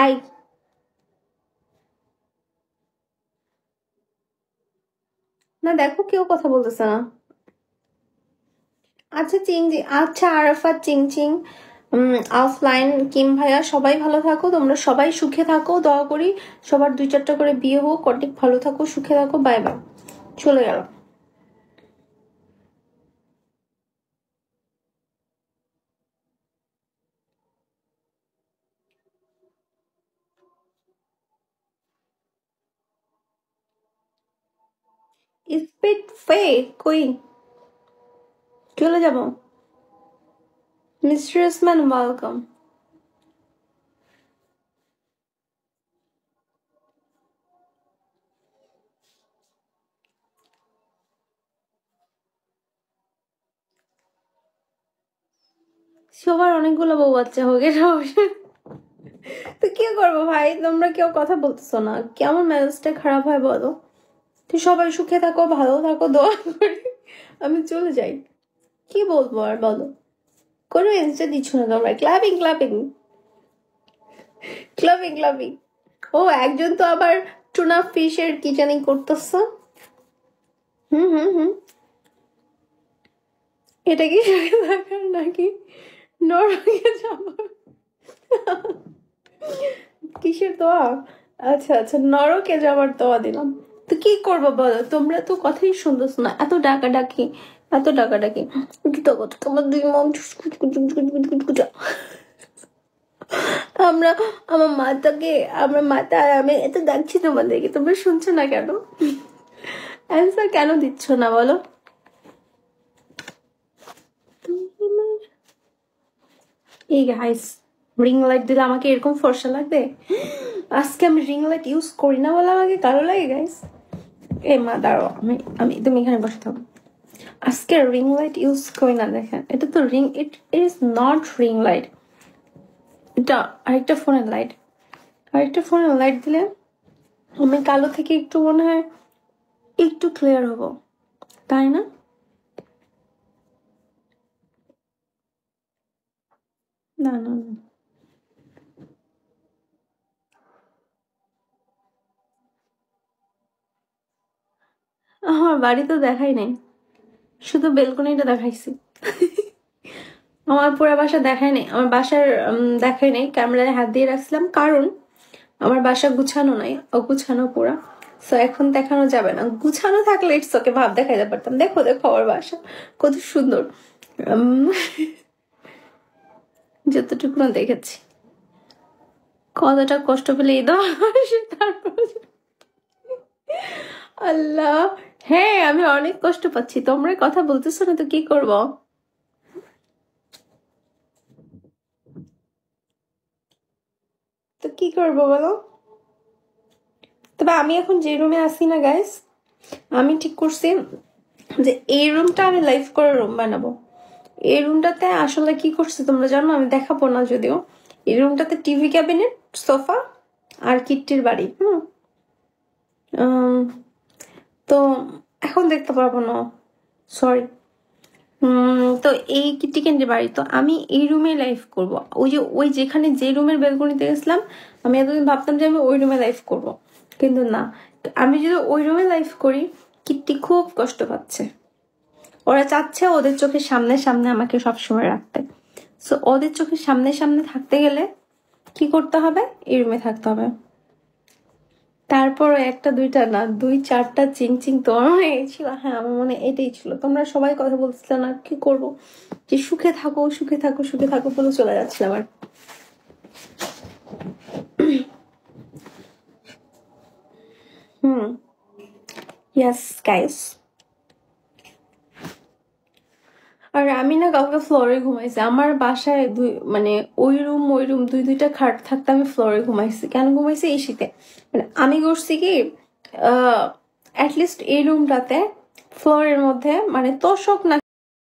High না, দেখো কেউ কথা বলতেছে না। আচ্ছা আচ্ছা আরাফাত, চিং অফলাইন, কিম ভাইয়া, সবাই ভালো থাকো, তোমরা সবাই সুখে থাকো, দোয়া করি সবার 2-4টা করে বিয়ে হোক, অনেক ভালো থাকো, সুখে থাকো, বাই বাই। চলে গেল। স্পিড ফে কই চলে যাব। Mister Osman, welcome. সবার অনেকগুলো বউ বাচ্চা হোক, এটা তো কি করবো ভাই, তোমরা কেউ কথা বলতেছো না, কেমন মেজাজটা খারাপ হয় বলো। তো সবাই সুখে থাকো, ভালো থাকো, দোয়া করি আমি চলে যাই। কি বলবো আর বলো, কোনো এনসার দিচ্ছ না তোমরা। Clubbing clubbing clubbing clubbing. ও একজন তো আবার টুনা ফিশের কি জানি করতেছ। হুম। এটা কি সুখে থাকার নাকি নরকে যাবার কিসের দোয়া? আচ্ছা আচ্ছা, নরকে যাবার দোয়া দিলাম। তো কি করবো বলো, তোমরা তো কথাই শুনতেছো না, এত ডাকাডাকি এত ডাকাডাকি। তোমার দুই মন আমরা আমার মাতাকে, আমার মাতা আর আমি এত ডাকছি তোমাদেরকে, তোমরা শুনছো না কেন? অ্যান্সার কেন দিচ্ছ না বলো? এই গাইস, রিং লাইট দিলে আমাকে এরকম ফর্সা লাগবে? আজকে আমি রিং লাইট ইউজ করি না বলে আমাকে কালো লাগে গাইস। এ মা দাঁড়াও, আমি তুমি এখানে বসে থাকো। আজকে রিং লাইট ইউজ করি না, দেখেন এটা তো ring, it is not ring light, এটা আরেকটা ফোনের লাইট। আরেকটা ফোনের লাইট দিলে আমি কালো থেকে একটু মনে হয় একটু ক্লিয়ার হব, তাই না? না না না, আমার বাড়ি তো দেখাই নাই, শুধু বেলকনিটা দেখাইছি। আমার পুরো বাসা দেখাই নাই, আমার বাসার দেখাই নাই, ক্যামেরায় হাত দিয়ে রাখছিলাম কারণ আমার বাসা গুছানো নাই, অগুছানো পুরা। সো এখন দেখানো যাবে না, গুছানো থাকলে ইটস ওকে, ভাব দেখাইতে পারতাম, দেখো দেখো আমার বাসা কত সুন্দর। যতটুকু না দেখেছি, কতটা কষ্ট পেলে এই দাও তারপর। আল্লাহ, হ্যাঁ আমি অনেক কষ্ট পাচ্ছি, তোমরা কথা বলতেছো না তো কি করব? তো কি করবো বলো? তবে আমি এখন যে রুমে আসি না গাইস, আমি ঠিক করছি যে এই রুমটা আমি লাইভ করে রুম বানাবো। এই রুমটাতে আসলে কি করছে তোমরা জানো, আমি দেখাবো না যদিও। এই রুমটাতে টিভি ক্যাবিনেট, সোফা আর কিট্টির বাড়ি। তো এখন দেখতে পারবো না, সরি। তো এই কিট্টি কেন্দ্রের বাড়ি, তো আমি এই রুমে লাইভ করব। ওই যেখানে যে রুমের বেলকনিতে গেছিলাম, আমি এতদিন ভাবতাম যে আমি ওই রুমে লাইভ করব, কিন্তু না, আমি যদি ওই রুমে লাইভ করি কিট্টি খুব কষ্ট পাচ্ছে। ওরা চাচ্ছে ওদের চোখের সামনে সামনে আমাকে সবসময় রাখতে। সো ওদের চোখের সামনে সামনে থাকতে গেলে কি করতে হবে, এই রুমে থাকতে হবে। তারপর একটা দুইটা না, 2-4টা চিং তোমার মনে ছিল? হ্যাঁ আমার মনে এটাই ছিল। তোমরা সবাই কথা বলছিলে না, কি করব, যে সুখে থাকো সুখে থাকো সুখে থাকো বলে চলে যাচ্ছিলাম আর। Yes guys. আর আমি না কালকে ফ্লোরে ঘুমাইছি, আমার বাসায় মানে ওই রুম 2-2টা খাট থাকতে আমি ফ্লোরে ঘুমাইছি। কেন ঘুমাইছি এই শীতে? মানে আমি করছি কি, অ্যাটলিস্ট এই রুমটাতে ফ্লোরের মধ্যে মানে তোষক না